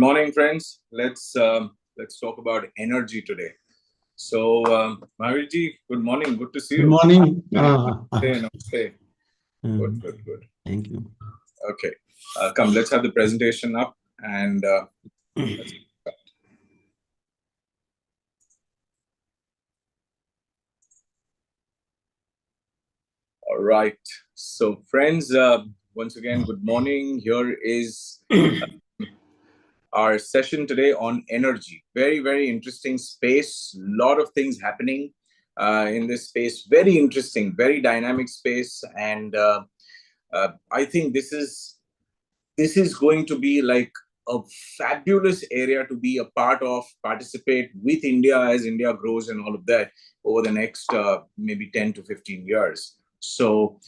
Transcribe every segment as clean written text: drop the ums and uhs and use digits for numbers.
morning, friends. Let's talk about energy today. So, Jhaveri, good morning. Good to see Good you. morning. Namaste, namaste. Good, good, good. Thank you. Okay, come. Let's have the presentation up and let's start. All right. So, friends, once again, good morning. Here is our session today on energy. Very, very interesting space. Lot of things happening in this space. Very interesting, very dynamic space, and I think this is going to be like a fabulous area to be a part of, participate with India as India grows and all of that over the next maybe 10 to 15 years. So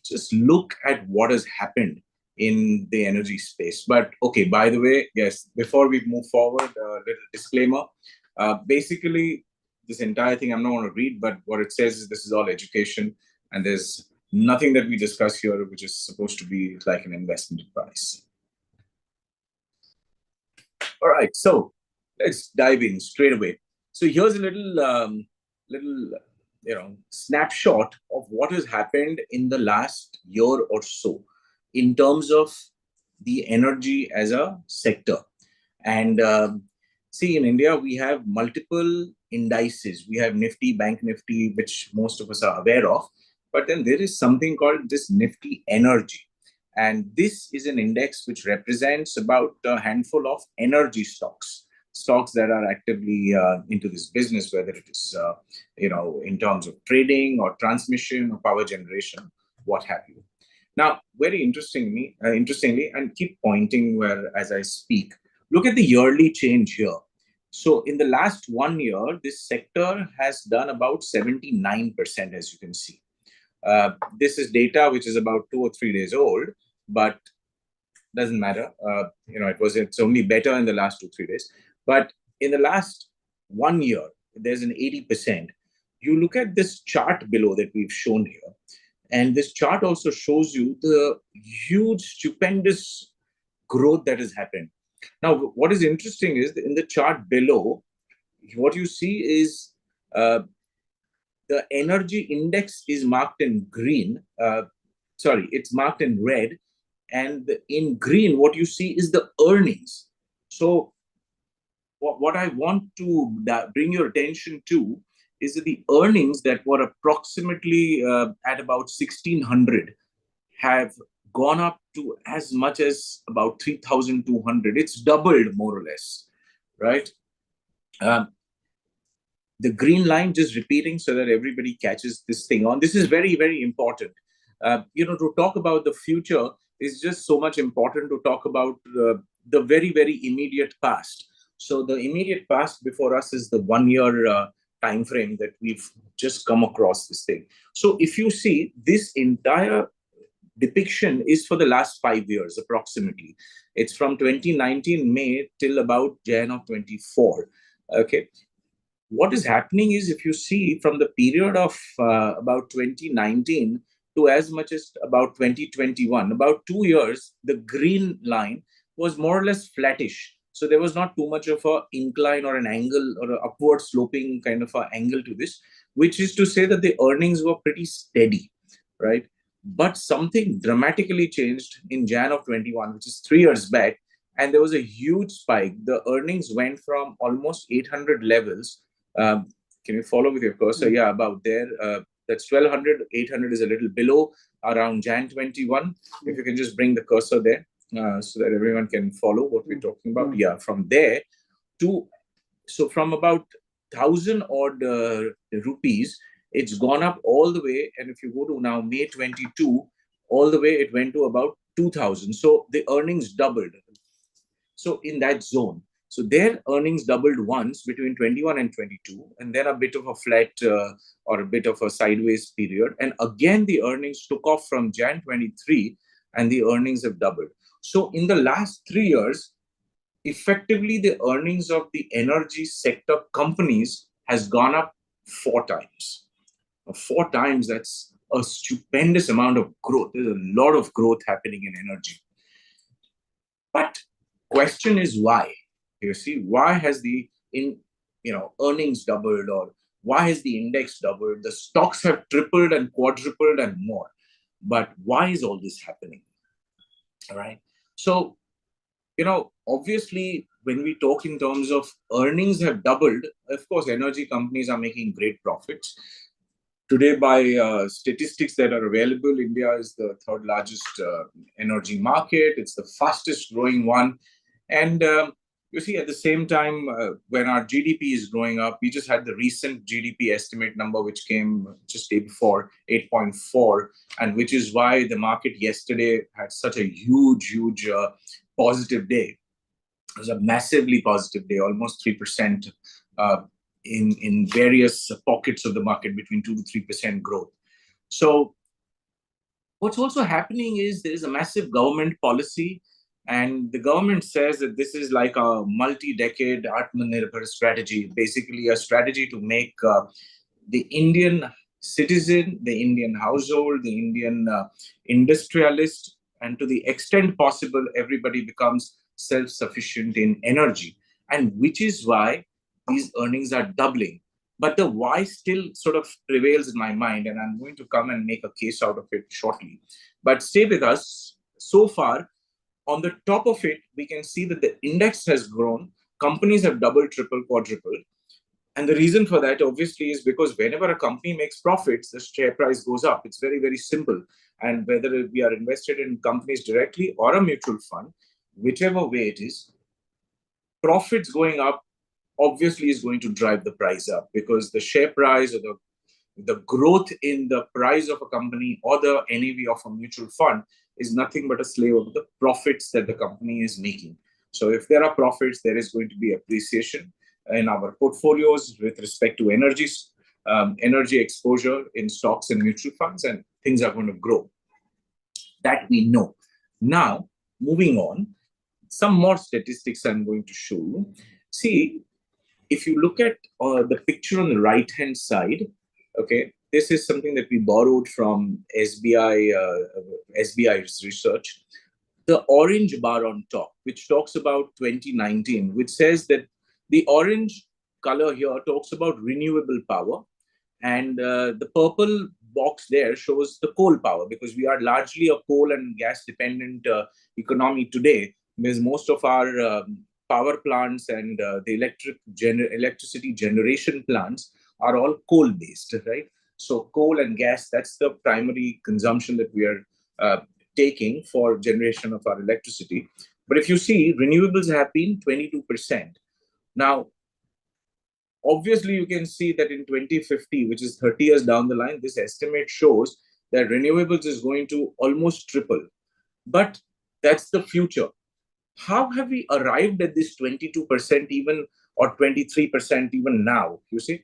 just look at what has happened in the energy space. But okay, by the way, yes, before we move forward, a little disclaimer. Basically, this entire thing I'm not going to read, but what it says is this is all education, and there's nothing that we discuss here which is supposed to be like an investment advice. All right, so let's dive in straight away. So here's a little snapshot of what has happened in the last year or so in terms of the energy as a sector. And see, in India, we have multiple indices. We have Nifty, Bank Nifty, which most of us are aware of. But then there is something called this Nifty Energy. And this is an index which represents about a handful of energy stocks, stocks that are actively into this business, whether it is, in terms of trading or transmission or power generation, what have you. Now, very interestingly, and keep pointing where as I speak, look at the yearly change here. So in the last 1 year, this sector has done about 79%, as you can see. This is data which is about 2 or 3 days old, but doesn't matter. It's only better in the last 2 3 days. But in the last 1 year, there's an 80%. You look at this chart below that we've shown here, and this chart also shows you the huge, stupendous growth that has happened. Now, what is interesting is in the chart below, what you see is the energy index is marked in green. It's marked in red. And in green, what you see is the earnings. So what I want to bring your attention to is that the earnings that were approximately at about 1,600 have gone up to as much as about 3,200. It's doubled more or less, right? The green line, just repeating so that everybody catches this thing on. This is very, very important. To talk about the future is just so much important to talk about the very, very immediate past. So the immediate past before us is the 1 year time frame that we've just come across this thing. So if you see, this entire depiction is for the last 5 years approximately. It's from 2019 May till about Jan of 24. Okay. What is happening is, if you see from the period of about 2019 to as much as about 2021, about 2 years, the green line was more or less flattish. So there was not too much of an incline or an angle or an upward sloping kind of an angle to this, which is to say that the earnings were pretty steady, right? But something dramatically changed in Jan of 21, which is 3 years back, and there was a huge spike. The earnings went from almost 800 levels. Can you follow with your cursor? Yeah, about there. That's 1,200. 800 is a little below around Jan 21. If you can just bring the cursor there so that everyone can follow what we're talking about. Yeah, from there from about 1,000 odd rupees, it's gone up all the way. And if you go to now May 22, all the way it went to about 2,000. So the earnings doubled. So in that zone. So their earnings doubled once between 21 and 22, and then a bit of a flat or a bit of a sideways period. And again, the earnings took off from Jan 23, and the earnings have doubled. So in the last 3 years, effectively, the earnings of the energy sector companies has gone up 4 times. 4 times, that's a stupendous amount of growth. There's a lot of growth happening in energy. But question is why. You see, why has the earnings doubled, or why has the index doubled? The stocks have tripled and quadrupled and more. But why is all this happening? All right. So, obviously, when we talk in terms of earnings have doubled, of course, energy companies are making great profits. Today, by statistics that are available, India is the third largest energy market. It's the fastest growing one. And you see, at the same time, when our GDP is growing up, we just had the recent GDP estimate number, which came just day before, 8.4, and which is why the market yesterday had such a huge positive day. It was a massively positive day, almost 3%, in various pockets of the market, between 2 to 3% growth. So what's also happening is there is a massive government policy, and the government says that this is like a multi-decade Atmanirbhar strategy, basically a strategy to make the Indian citizen, the Indian household, the Indian industrialist, and to the extent possible, everybody becomes self-sufficient in energy, and which is why these earnings are doubling. But the why still sort of prevails in my mind, and I'm going to come and make a case out of it shortly. But stay with us. So far, on the top of it, we can see that the index has grown, companies have doubled, tripled, quadrupled. And the reason for that, obviously, is because whenever a company makes profits, the share price goes up. It's very, very simple. And whether we are invested in companies directly or a mutual fund, whichever way it is, profits going up obviously is going to drive the price up, because the share price, or the growth in the price of a company or the NAV of a mutual fund, is nothing but a slave of the profits that the company is making. So if there are profits, there is going to be appreciation in our portfolios with respect to energy exposure in stocks and mutual funds, and things are going to grow. That we know. Now, moving on, some more statistics I'm going to show you. See, if you look at the picture on the right-hand side, okay, this is something that we borrowed from SBI's research. The orange bar on top, which talks about 2019, which says that the orange color here talks about renewable power, and the purple box there shows the coal power, because we are largely a coal and gas dependent economy today, because most of our power plants and the electricity generation plants are all coal based, right? So coal and gas, that's the primary consumption that we are taking for generation of our electricity. But if you see, renewables have been 22%. Now, obviously, you can see that in 2050, which is 30 years down the line, this estimate shows that renewables is going to almost triple. But that's the future. How have we arrived at this 22% even, or 23% even now? You see,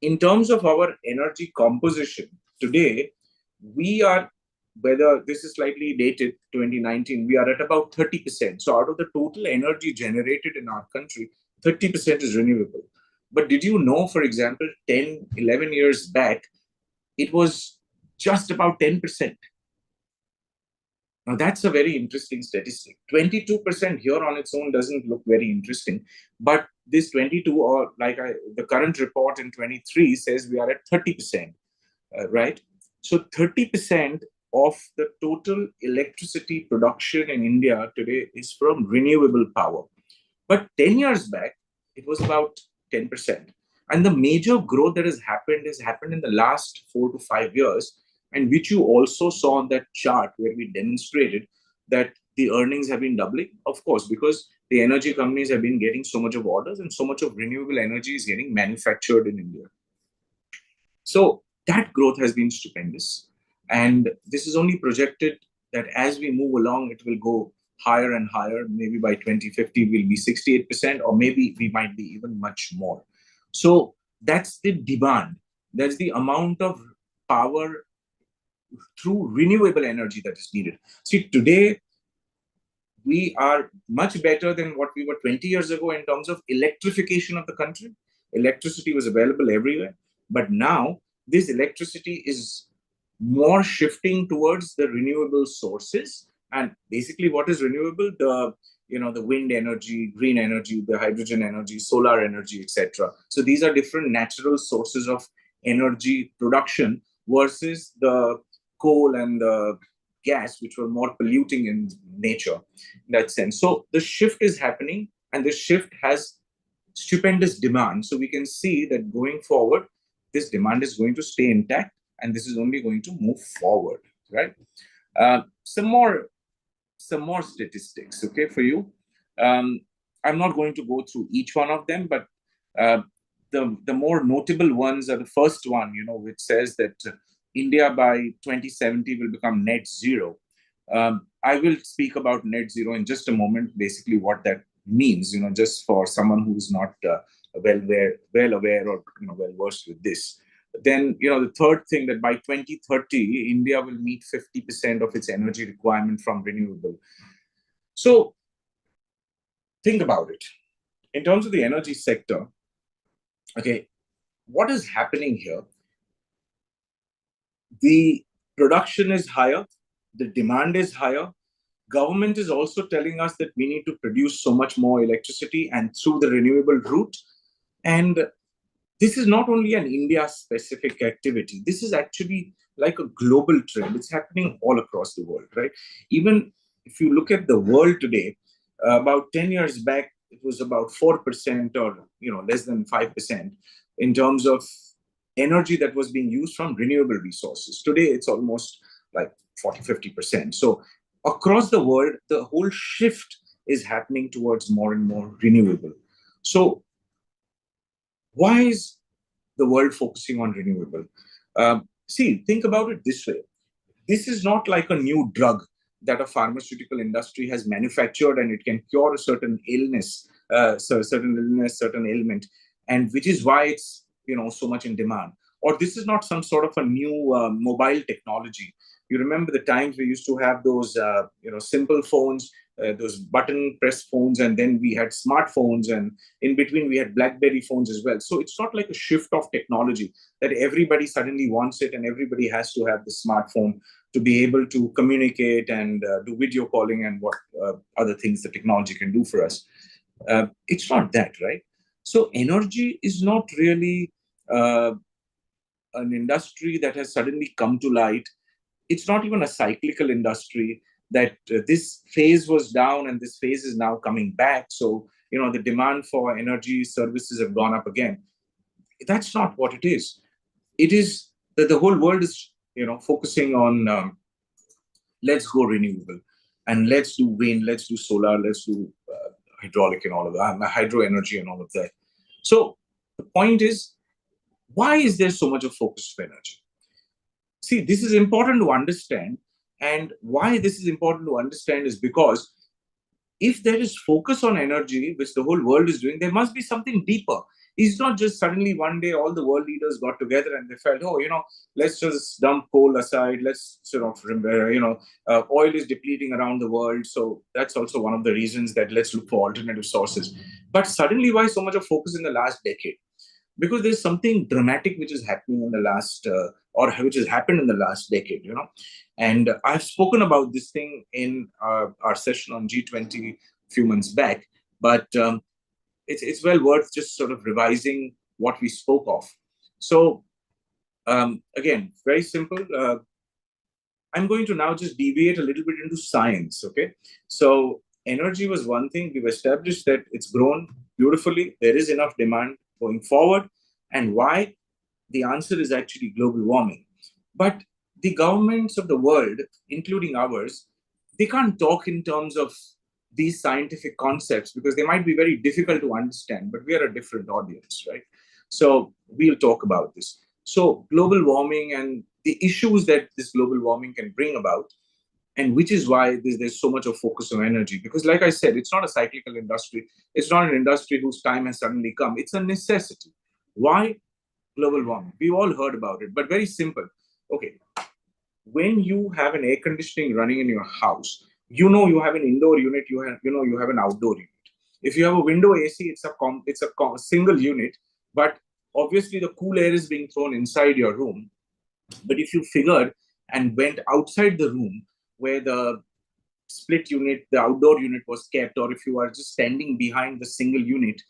in terms of our energy composition, today, we are, whether this is slightly dated, 2019, we are at about 30%. So out of the total energy generated in our country, 30% is renewable. But did you know, for example, 10, 11 years back, it was just about 10%. Now, that's a very interesting statistic. 22% here on its own doesn't look very interesting. But this 22, or the current report in 23 says we are at 30%, right? So 30% of the total electricity production in India today is from renewable power. But 10 years back, it was about 10%. And the major growth that has happened in the last 4 to 5 years, and which you also saw on that chart where we demonstrated that the earnings have been doubling, of course, because the energy companies have been getting so much of orders and so much of renewable energy is getting manufactured in India. So that growth has been stupendous. And this is only projected that as we move along, it will go higher and higher. Maybe by 2050, we'll be 68%, or maybe we might be even much more. So that's the demand. That's the amount of power through renewable energy that is needed. See, today, we are much better than what we were 20 years ago in terms of electrification of the country. Electricity was available everywhere. But now, this electricity is more shifting towards the renewable sources. And basically, what is renewable? the wind energy, green energy, the hydrogen energy, solar energy, etc. So these are different natural sources of energy production versus the coal and the gas, which were more polluting in nature in that sense. So the shift is happening, and the shift has stupendous demand. So we can see that going forward, this demand is going to stay intact, and this is only going to move forward, right? Some more statistics, okay, for you. Um, I'm not going to go through each one of them, but uh, the more notable ones are the first one, which says that India by 2070 will become net zero. I will speak about net zero in just a moment. Basically, what that means, just for someone who is not well aware or well versed with this. Then, the third thing, that by 2030, India will meet 50% of its energy requirement from renewable. So think about it. In terms of the energy sector, okay, what is happening here? The production is higher, the demand is higher. Government is also telling us that we need to produce so much more electricity and through the renewable route. And this is not only an India specific activity. This is actually like a global trend. It's happening all across the world, right? Even if you look at the world today, about 10 years back, it was about 4% or less than 5% in terms of energy that was being used from renewable resources. Today, it's almost like 40-50%. So across the world, the whole shift is happening towards more and more renewable. So why is the world focusing on renewable? See, think about it this way. This is not like a new drug that a pharmaceutical industry has manufactured and it can cure a certain illness, certain ailment, and which is why it's so much in demand. Or this is not some sort of a new mobile technology. You remember the times we used to have those simple phones, those button press phones, and then we had smartphones, and in between we had BlackBerry phones as well. So it's not like a shift of technology that everybody suddenly wants it and everybody has to have the smartphone to be able to communicate and do video calling and what other things the technology can do for us. It's not that, right? So energy is not really an industry that has suddenly come to light. It's not even a cyclical industry that this phase was down and this phase is now coming back. So, the demand for energy services have gone up again. That's not what it is. It is that the whole world is, focusing on let's go renewable and let's do wind, let's do solar, let's do hydraulic and all of that, hydro energy and all of that. So the point is, why is there so much of focus for energy? See, this is important to understand. And why this is important to understand is because if there is focus on energy, which the whole world is doing, there must be something deeper. It's not just suddenly one day all the world leaders got together and they felt, oh, let's just dump coal aside. Let's sort of, oil is depleting around the world. So that's also one of the reasons that let's look for alternative sources. But suddenly, why so much of focus in the last decade? Because there's something dramatic which is happening in the last, or which has happened in the last decade, And I've spoken about this thing in our session on G20 a few months back, but it's well worth just sort of revising what we spoke of. So again, very simple. I'm going to now just deviate a little bit into science, okay? So energy was one thing. We've established that it's grown beautifully. There is enough demand going forward. And why? The answer is actually global warming. But the governments of the world, including ours, they can't talk in terms of these scientific concepts because they might be very difficult to understand, but we are a different audience, right? So we'll talk about this. So global warming and the issues that this global warming can bring about, and which is why there's so much of focus on energy. Because like I said, it's not a cyclical industry. It's not an industry whose time has suddenly come. It's a necessity. Why? Global warming. We've all heard about it, but very simple. Okay, when you have an air conditioning running in your house, you have an indoor unit, you have an outdoor unit. If you have a window AC, it's a single unit, but obviously the cool air is being thrown inside your room. But if you figured and went outside the room where the split unit, the outdoor unit was kept, or if you are just standing behind the single unit,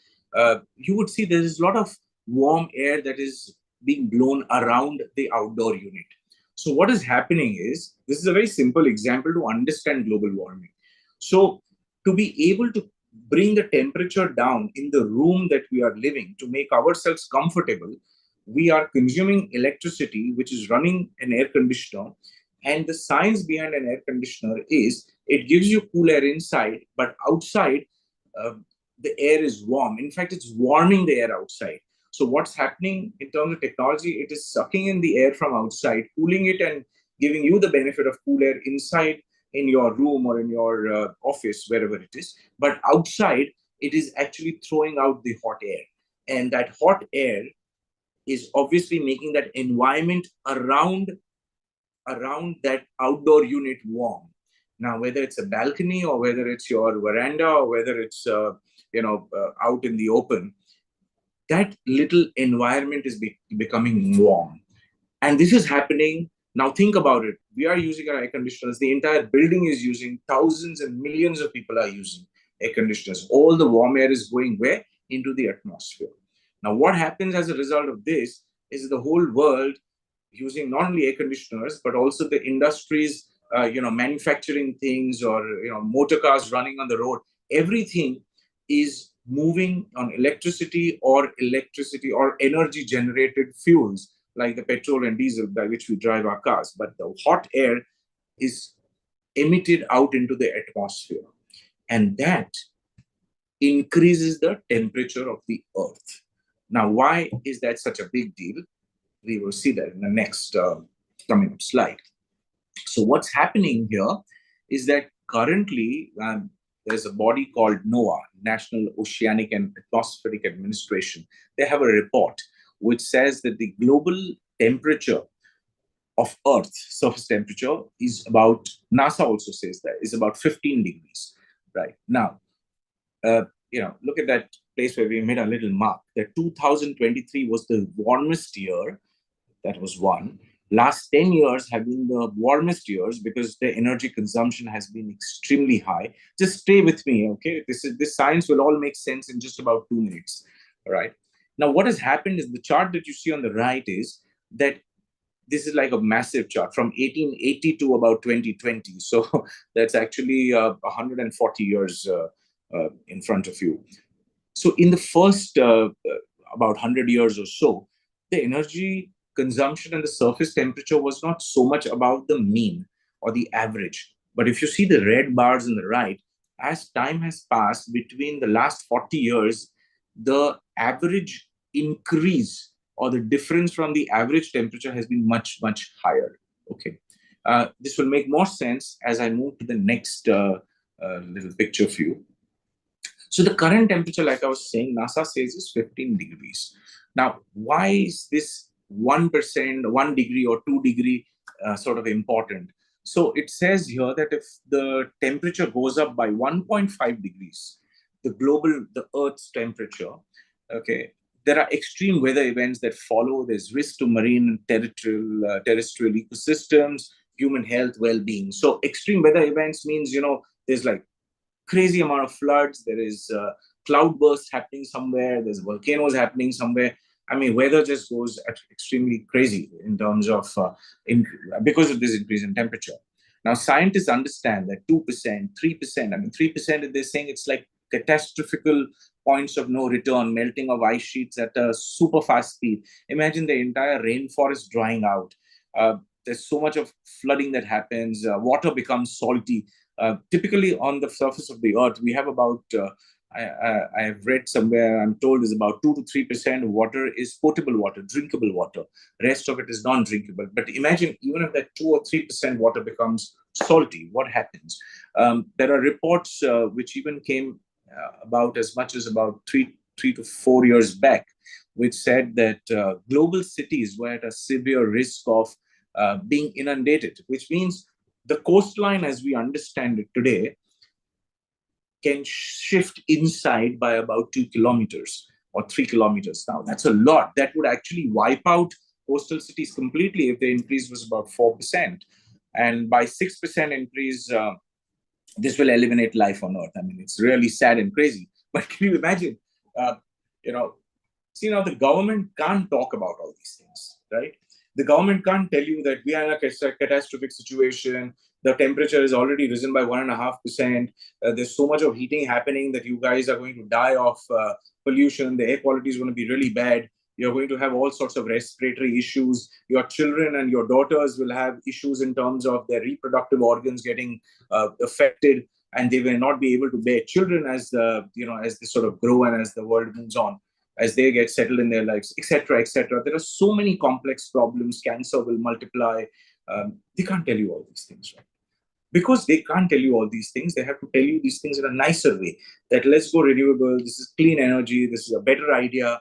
you would see there is a lot of warm air that is being blown around the outdoor unit. So what is happening is, this is a very simple example to understand global warming. So to be able to bring the temperature down in the room that we are living, to make ourselves comfortable, we are consuming electricity, which is running an air conditioner. And the science behind an air conditioner is it gives you cool air inside, but outside, uh, the air is warm. In fact, it's warming the air outside. So what's happening in terms of technology, it is sucking in the air from outside, cooling it, and giving you the benefit of cool air inside in your room or in your office, wherever it is. But outside, it is actually throwing out the hot air. And that hot air is obviously making that environment around that outdoor unit warm. Now, whether it's a balcony or whether it's your veranda or whether it's out in the open, that little environment is becoming warm. And this is happening. Now think about it. We are using our air conditioners. The entire building is using, thousands and millions of people are using air conditioners. All the warm air is going where? Into the atmosphere. Now, what happens as a result of this is the whole world using not only air conditioners, but also the industries, manufacturing things, or, motor cars running on the road. Everything is moving on electricity or energy generated fuels like the petrol and diesel by which we drive our cars. But the hot air is emitted out into the atmosphere. And that increases the temperature of the earth. Now, why is that such a big deal? We will see that in the next coming up slide. So what's happening here is that currently there's a body called NOAA, National Oceanic and Atmospheric Administration. They have a report which says that the global temperature of Earth, surface temperature, is about, NASA also says that, is about 15 degrees, right? Now, look at that place where we made a little mark. That 2023 was the warmest year. That was one. Last 10 years have been the warmest years because the energy consumption has been extremely high. Just stay with me, okay? This science will all make sense in just about 2 minutes, all right? Now, what has happened is the chart that you see on the right is that this is like a massive chart from 1880 to about 2020. So that's actually 140 years in front of you. So in the first about 100 years or so, the energy consumption and the surface temperature was not so much about the mean or the average. But if you see the red bars on the right, as time has passed between the last 40 years, the average increase or the difference from the average temperature has been much, much higher. Okay. This will make more sense as I move to the next little picture for you. So the current temperature, like I was saying, NASA says is 15 degrees. Now, why is this 1%, 1 degree or 2 degree sort of important? So it says here that if the temperature goes up by 1.5 degrees, the Earth's temperature, okay, there are extreme weather events that follow. There's risk to marine and terrestrial ecosystems, human health, well-being. So extreme weather events means, there's like crazy amount of floods. There is cloudbursts happening somewhere. There's volcanoes happening somewhere. I mean, weather just goes extremely crazy in terms of because of this increase in temperature. Now, scientists understand that 2%, 3%, I mean, 3%, they're saying it's like catastrophical points of no return, melting of ice sheets at a super fast speed. Imagine the entire rainforest drying out. There's so much of flooding that happens. Water becomes salty. Typically, on the surface of the earth, we have about, I have read somewhere, I'm told is about 2 to 3% of water is potable water, drinkable water. Rest of it is non-drinkable. But imagine, even if that 2 or 3% water becomes salty, what happens? There are reports which even came about as much as about three to 4 years back, which said that global cities were at a severe risk of being inundated, which means the coastline as we understand it today can shift inside by about 2 kilometers or 3 kilometers. Now, that's a lot. That would actually wipe out coastal cities completely if the increase was about 4%. And by 6% increase, this will eliminate life on Earth. I mean, it's really sad and crazy. But can you imagine? Uh, you know, See, now the government can't talk about all these things, right? The government can't tell you that we are in a catastrophic situation. The temperature has already risen by 1.5%. There's so much of heating happening that you guys are going to die of pollution. The air quality is going to be really bad. You're going to have all sorts of respiratory issues. Your children and your daughters will have issues in terms of their reproductive organs getting affected, and they will not be able to bear children as as they sort of grow and as the world moves on, as they get settled in their lives, etc., etc. There are so many complex problems. Cancer will multiply. They can't tell you all these things, right? Because they can't tell you all these things, they have to tell you these things in a nicer way. That let's go renewable. This is clean energy. This is a better idea.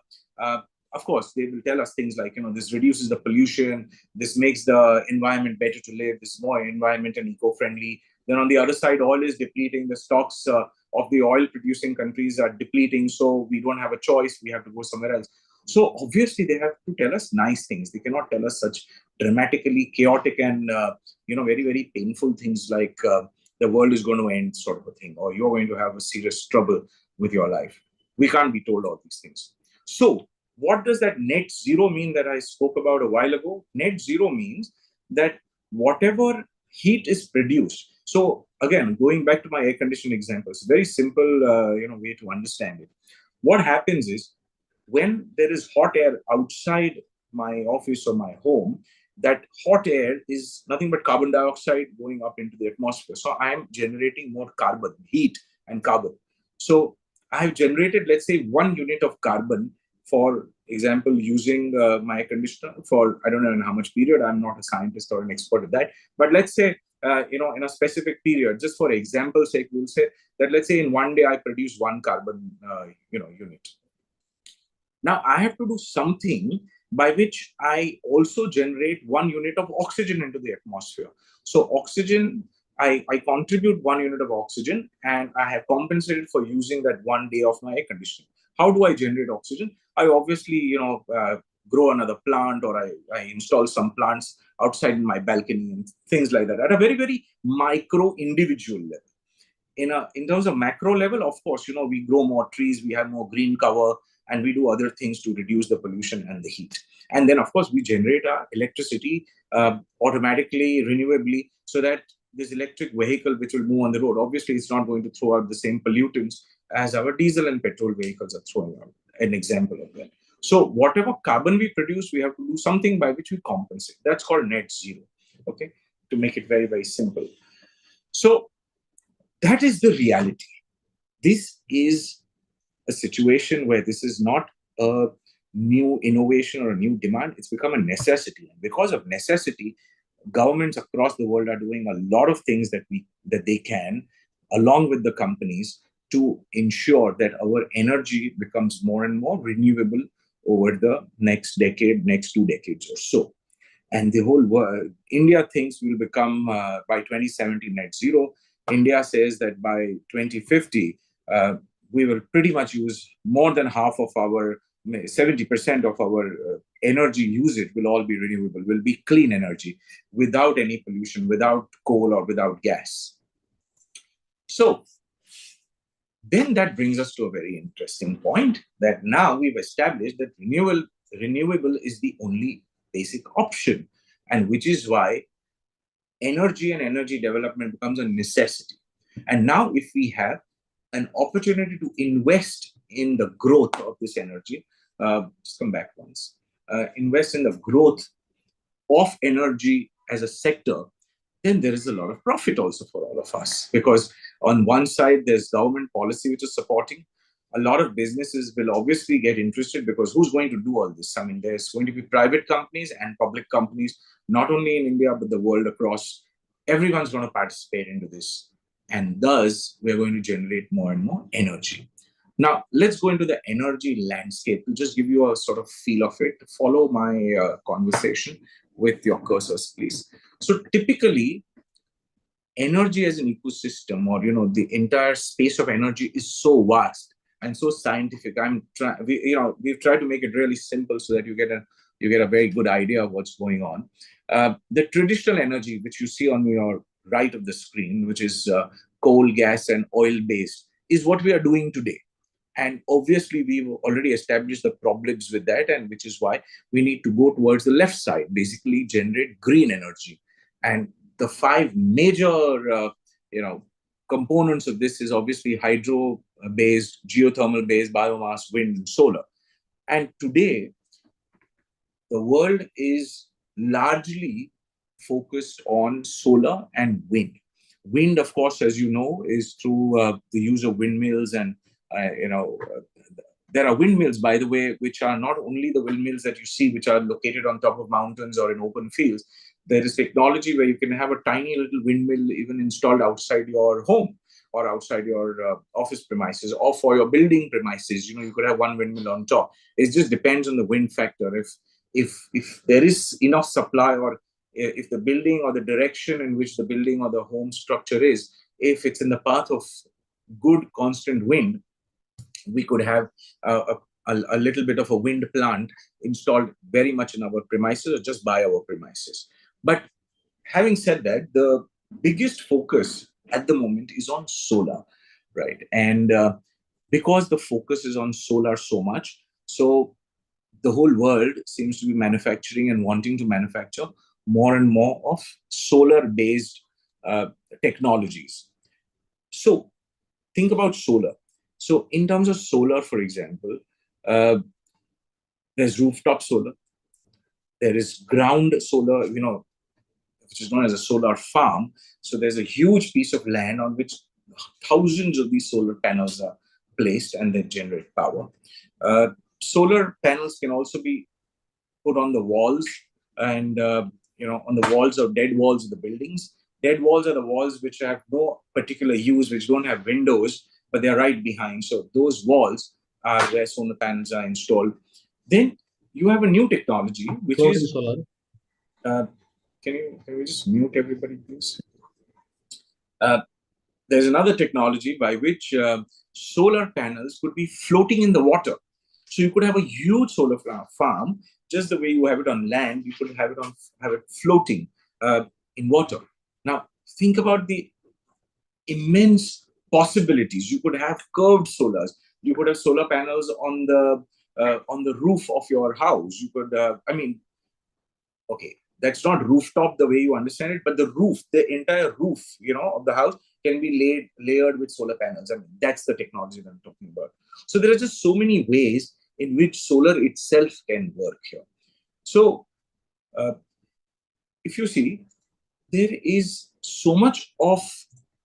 Of course, they will tell us things like, this reduces the pollution. This makes the environment better to live. This is more environment and eco-friendly. Then on the other side, oil is depleting. The stocks of the oil-producing countries are depleting. So we don't have a choice. We have to go somewhere else. So obviously, they have to tell us nice things. They cannot tell us such dramatically chaotic and very, very painful things like the world is going to end, sort of a thing, or you're going to have a serious trouble with your life. We can't be told all these things. So what does that net zero mean that I spoke about a while ago? Net zero means that whatever heat is produced. So again, going back to my air conditioning example, it's a very simple way to understand it. What happens is, when there is hot air outside my office or my home, that hot air is nothing but carbon dioxide going up into the atmosphere. So I am generating more carbon, heat and carbon. So I have generated, let's say, 1 unit of carbon, for example, using my air conditioner for, I don't know in how much period. I'm not a scientist or an expert at that. But let's say, in a specific period, just for example's sake, we'll say that, let's say in one day I produce 1 carbon, unit. Now I have to do something by which I also generate 1 unit of oxygen into the atmosphere. So oxygen, I contribute 1 unit of oxygen, and I have compensated for using that one day of my air conditioning. How do I generate oxygen? I obviously, grow another plant, or I install some plants outside in my balcony and things like that at a very, very micro individual level. In terms of macro level, of course, we grow more trees, we have more green cover, and we do other things to reduce the pollution and the heat. And then, of course, we generate our electricity automatically, renewably, so that this electric vehicle which will move on the road, obviously, it's not going to throw out the same pollutants as our diesel and petrol vehicles are throwing out. An example of that. So whatever carbon we produce, we have to do something by which we compensate. That's called net zero. Okay, to make it very, very simple. So that is the reality. This is a situation where this is not a new innovation or a new demand. It's become a necessity. And because of necessity, governments across the world are doing a lot of things that they can, along with the companies, to ensure that our energy becomes more and more renewable over the next decade, next 2 decades or so. And the whole world, India thinks will become by 2070 net zero. India says that by 2050, we will pretty much use more than half of our 70% of our energy usage will all be renewable, will be clean energy without any pollution, without coal or without gas. So then that brings us to a very interesting point, that now we've established that renewable is the only basic option, and which is why energy and energy development becomes a necessity. And now if we have an opportunity to invest in the growth of this energy, just come back once, invest in the growth of energy as a sector, then there is a lot of profit also for all of us. Because on one side, there's government policy which is supporting. A lot of businesses will obviously get interested, because who's going to do all this? I mean, there's going to be private companies and public companies, not only in India, but the world across. Everyone's going to participate into this. And thus, we're going to generate more and more energy. Now, let's go into the energy landscape to just give you a sort of feel of it. Follow my conversation with your cursors, please. So typically, energy as an ecosystem, or the entire space of energy is so vast and so scientific. We've tried to make it really simple so that you get a very good idea of what's going on. The traditional energy, which you see on your right of the screen, which is coal, gas, and oil based is what we are doing today. And obviously, we've already established the problems with that, and which is why we need to go towards the left side, basically generate green energy. And the five major, components of this is obviously hydro-based, geothermal-based, biomass, wind, and solar. And today, the world is largely focused on solar and wind. Wind, of course, as you know, is through the use of windmills, and uh, you know uh, there are windmills, by the way, which are not only the windmills that you see, which are located on top of mountains or in open fields. There is technology where you can have a tiny little windmill even installed outside your home or outside your office premises or for your building premises. You could have one windmill on top. It just depends on the wind factor. If there is enough supply, or if the building or the direction in which the building or the home structure is, if it's in the path of good constant wind, we could have a little bit of a wind plant installed very much in our premises or just by our premises. But having said that, the biggest focus at the moment is on solar, right? And because the focus is on solar so much, so the whole world seems to be manufacturing and wanting to manufacture more and more of solar based technologies. So think about solar. So in terms of solar, for example, uh, there's rooftop solar, there is ground solar, which is known as a solar farm. So there's a huge piece of land on which thousands of these solar panels are placed and they generate power. Uh, Solar panels can also be put on the walls, and on the walls or dead walls of the buildings. Dead walls are the walls which have no particular use, which don't have windows, but they're right behind. So those walls are where solar panels are installed. Then you have a new technology, which Floating is solar. uh, can we just mute everybody, please? Uh, there's another technology by which solar panels could be floating in the water. So you could have a huge solar farm, just the way you have it on land. You could have it floating in water. Now think about the immense possibilities. You could have curved solars. You could have solar panels on the roof of your house. You could, okay, that's not rooftop the way you understand it, but the roof, the entire roof, of the house can be layered with solar panels. I mean, that's the technology that I'm talking about. So there are just so many ways in which solar itself can work here. So uh, if you see, there is so much of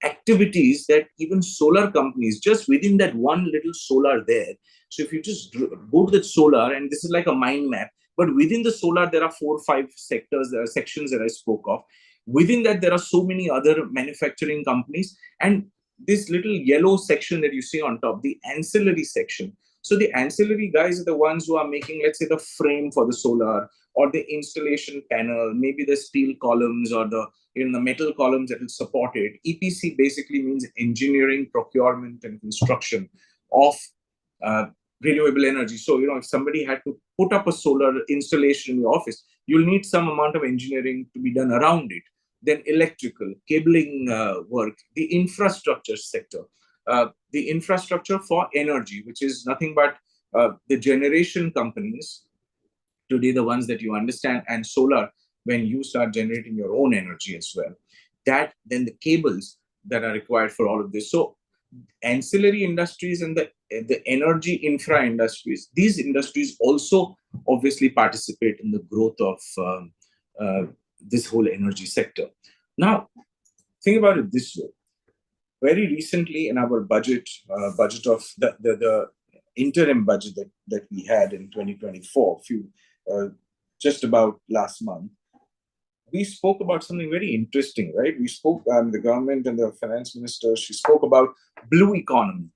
activities that even solar companies, just within that one little solar there. So if you just go to the solar, and this is like a mind map, but within the solar there are 4 or 5 sectors, sections that I spoke of. Within that there are so many other manufacturing companies, and this little yellow section that you see on top, the ancillary section. So the ancillary guys are the ones who are making, let's say, the frame for the solar, or the installation panel, maybe the steel columns, or the metal columns that will support it. EPC basically means engineering, procurement, and construction of uh, renewable energy. So if somebody had to put up a solar installation in your office, you'll need some amount of engineering to be done around it. Then electrical, cabling work, the infrastructure sector, the infrastructure for energy, which is nothing but the generation companies today, the ones that you understand, and solar, when you start generating your own energy as well. That, then the cables that are required for all of this. So ancillary industries and the energy infra industries, these industries also obviously participate in the growth of uh, this whole energy sector. Now think about it this way. Very recently in our budget of the interim budget that we had in 2024, uh, just about last month, we spoke about something very interesting, right? We spoke, the government and the finance minister, she spoke about blue economy.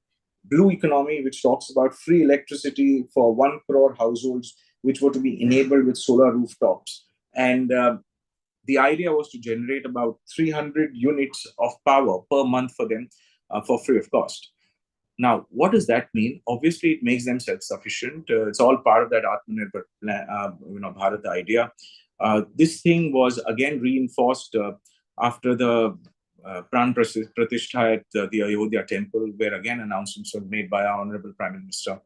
Blue economy, which talks about free electricity for 1 crore households, which were to be enabled with solar rooftops. And the idea was to generate about 300 units of power per month for them for free of cost. Now, what does that mean? Obviously, it makes them self-sufficient. It's all part of that Atmanirbhar Bharat idea. This thing was again reinforced after the Pran Pratishtha at the Ayodhya temple, where again announcements were made by our Honorable Prime Minister.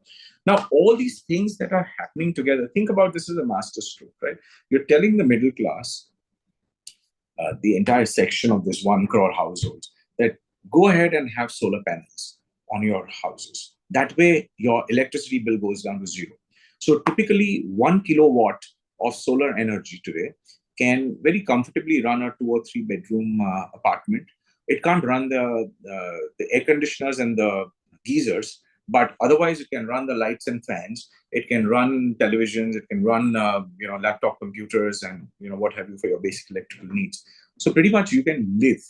Now, all these things that are happening together, think about this as a masterstroke, right? You're telling the middle class, the entire section of this 1 crore households, that go ahead and have solar panels on your houses. That way, your electricity bill goes down to zero. So typically, 1 kilowatt of solar energy today can very comfortably run a 2 or 3 bedroom apartment. It can't run the air conditioners and the geysers, but otherwise it can run the lights and fans. It can run televisions. It can run laptop computers and what have you for your basic electrical needs. So pretty much you can live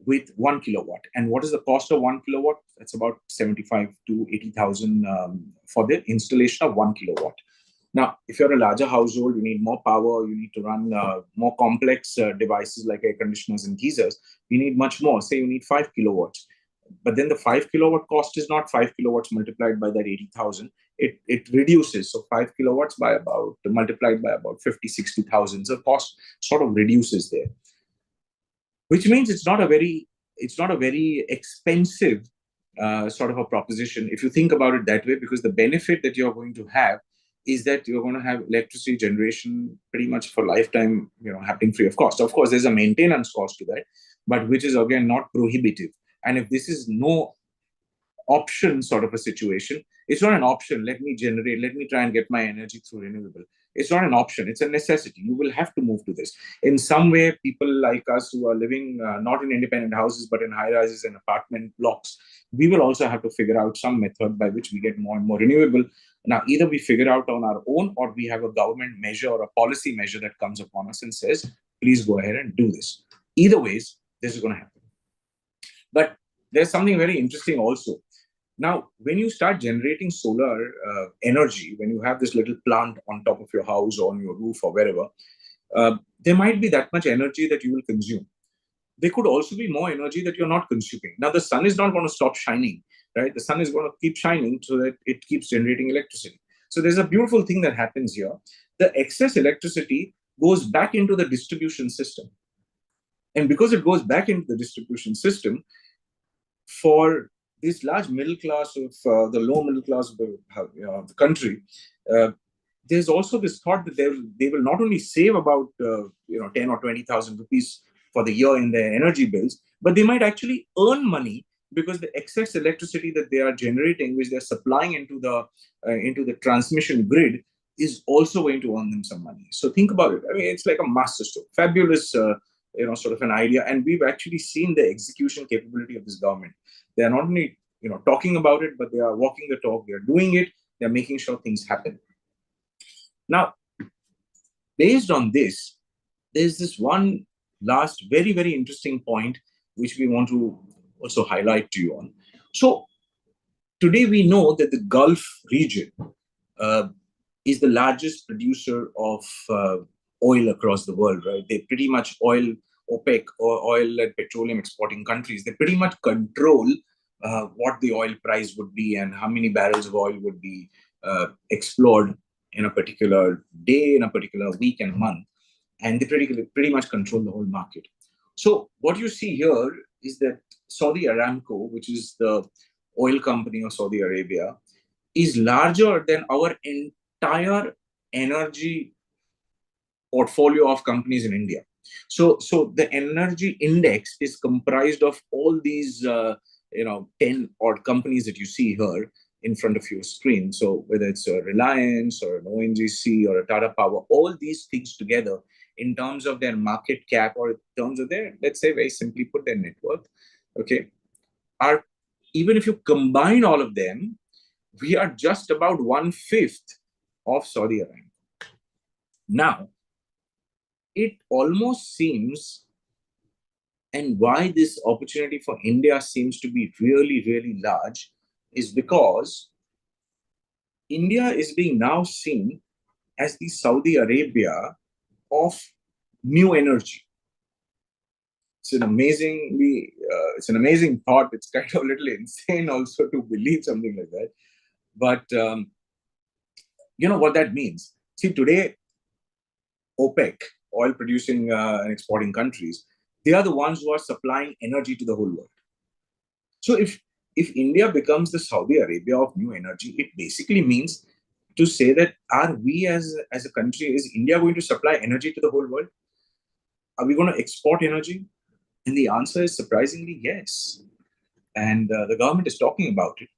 with 1 kilowatt. And what is the cost of 1 kilowatt? That's about 75 to 80,000 for the installation of 1 kilowatt. Now, if you're a larger household, you need more power, you need to run more complex devices like air conditioners and geysers, you need much more. Say you need 5 kilowatts. But then the 5 kilowatt cost is not 5 kilowatts multiplied by that 80,000. It reduces. So 5 kilowatts by about multiplied by about 50, 60,000. So cost sort of reduces there, which means it's not a very expensive sort of a proposition if you think about it that way, because the benefit that you're going to have is that you're going to have electricity generation pretty much for lifetime, happening free of cost. Of course, there's a maintenance cost to that, but which is again not prohibitive. And if this is no option sort of a situation, it's not an option. Let me try and get my energy through renewable. It's not an option. It's a necessity. You will have to move to this. In some way, people like us who are living not in independent houses, but in high rises and apartment blocks, we will also have to figure out some method by which we get more and more renewable. Now, either we figure out on our own, or we have a government measure or a policy measure that comes upon us and says, please go ahead and do this. Either ways, this is going to happen. But there's something very interesting also. Now, when you start generating solar energy, when you have this little plant on top of your house or on your roof or wherever, there might be that much energy that you will consume. There could also be more energy that you're not consuming. Now, the sun is not going to stop shining, right? The sun is going to keep shining so that it keeps generating electricity. So there's a beautiful thing that happens here. The excess electricity goes back into the distribution system. And because it goes back into the distribution system, for this large middle class of the low middle class of the country, there's also this thought that they will not only save about 10 or 20,000 rupees for the year in their energy bills, but they might actually earn money, because the excess electricity that they are generating, which they're supplying into the transmission grid, is also going to earn them some money. So think about it. I mean, it's like a masterstroke, fabulous, sort of an idea. And we've actually seen the execution capability of this government. They are not only talking about it, but they are walking the talk. They are doing it. They are making sure things happen. Now, based on this, there's this one last very, very interesting point which we want to also highlight to you on. So today we know that the Gulf region is the largest producer of oil across the world, right? They pretty much OPEC, or oil and petroleum exporting countries, they pretty much control what the oil price would be and how many barrels of oil would be explored in a particular day, in a particular week and month. And they pretty much control the whole market. So what you see here is that Saudi Aramco, which is the oil company of Saudi Arabia, is larger than our entire energy portfolio of companies in India. So the energy index is comprised of all these 10 odd companies that you see here in front of your screen. So whether it's a Reliance or an ONGC or a Tata Power, all these things together in terms of their market cap, or in terms of their, let's say very simply put, their net worth, okay, are, even if you combine all of them, we are just about 1/5 of Saudi Arabia. Now, it almost seems, and why this opportunity for India seems to be really, really large, is because India is being now seen as the Saudi Arabia of new energy. It's an amazing thought. It's kind of a little insane also to believe something like that. But you know what that means? See, today, OPEC, oil producing and exporting countries, They are the ones who are supplying energy to the whole world. So if India becomes the Saudi Arabia of new energy, it basically means to say that are we as a country, is India going to supply energy to the whole world? Are we going to export energy? And the answer is surprisingly yes. And the government is talking about it,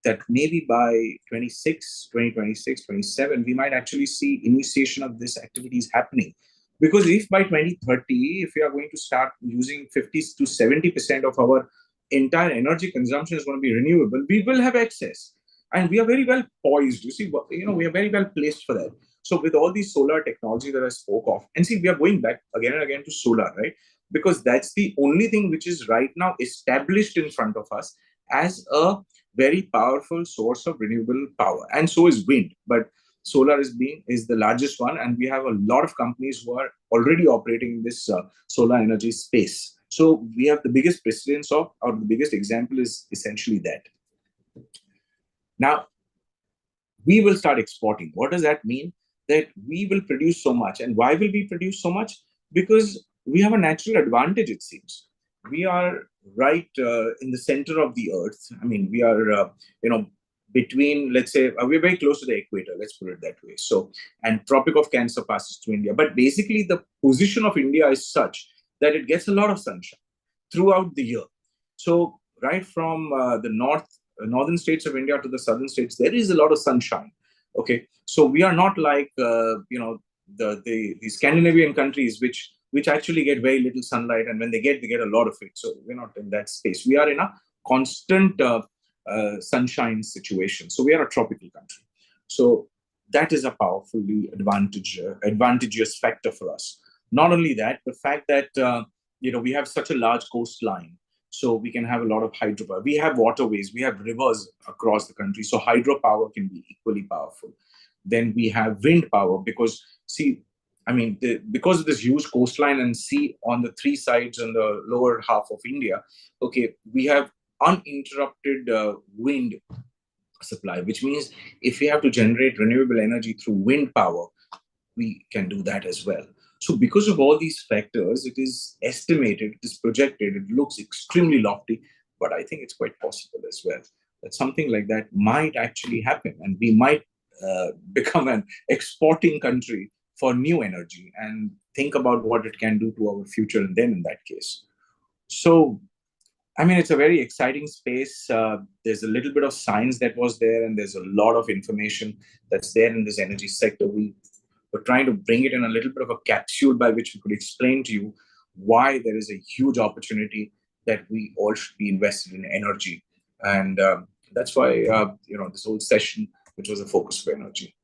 that maybe by 2026, 27, we might actually see initiation of this activities happening. Because if by 2030, if we are going to start using 50 to 70% of our entire energy consumption is going to be renewable, we will have excess. And we are very well poised. You see, we are very well placed for that. So with all these solar technology that I spoke of, and see, we are going back again and again to solar, right? Because that's the only thing which is right now established in front of us as a very powerful source of renewable power. And so is wind, but solar is the largest one, and we have a lot of companies who are already operating in this solar energy space. So we have the biggest precedence of, or the biggest example is essentially that. Now we will start exporting. What does that mean? That we will produce so much. And why will we produce so much? Because we have a natural advantage, it seems. We are right in the center of the earth. I mean, we are, between, let's say, we're very close to the equator, let's put it that way. So, and Tropic of Cancer passes through India. But basically, the position of India is such that it gets a lot of sunshine throughout the year. So, right from the northern states of India to the southern states, there is a lot of sunshine. Okay, so we are not like the Scandinavian countries which actually get very little sunlight, and when they get a lot of it. So we're not in that space. We are in a constant sunshine situation. So we are a tropical country. So that is a powerfully advantageous factor for us. Not only that, the fact that we have such a large coastline, so we can have a lot of hydropower. We have waterways, we have rivers across the country, so hydropower can be equally powerful. Then we have wind power, because see, I mean, because of this huge coastline and sea on the three sides on the lower half of India, okay, we have uninterrupted wind supply, which means if we have to generate renewable energy through wind power, we can do that as well. So because of all these factors, it is estimated, it is projected, it looks extremely lofty, but I think it's quite possible as well that something like that might actually happen, and we might become an exporting country for new energy, and think about what it can do to our future and then in that case. So, I mean, it's a very exciting space. There's a little bit of science that was there, and there's a lot of information that's there in this energy sector. We're trying to bring it in a little bit of a capsule by which we could explain to you why there is a huge opportunity that we all should be invested in energy. And that's why, this whole session, which was a focus for energy.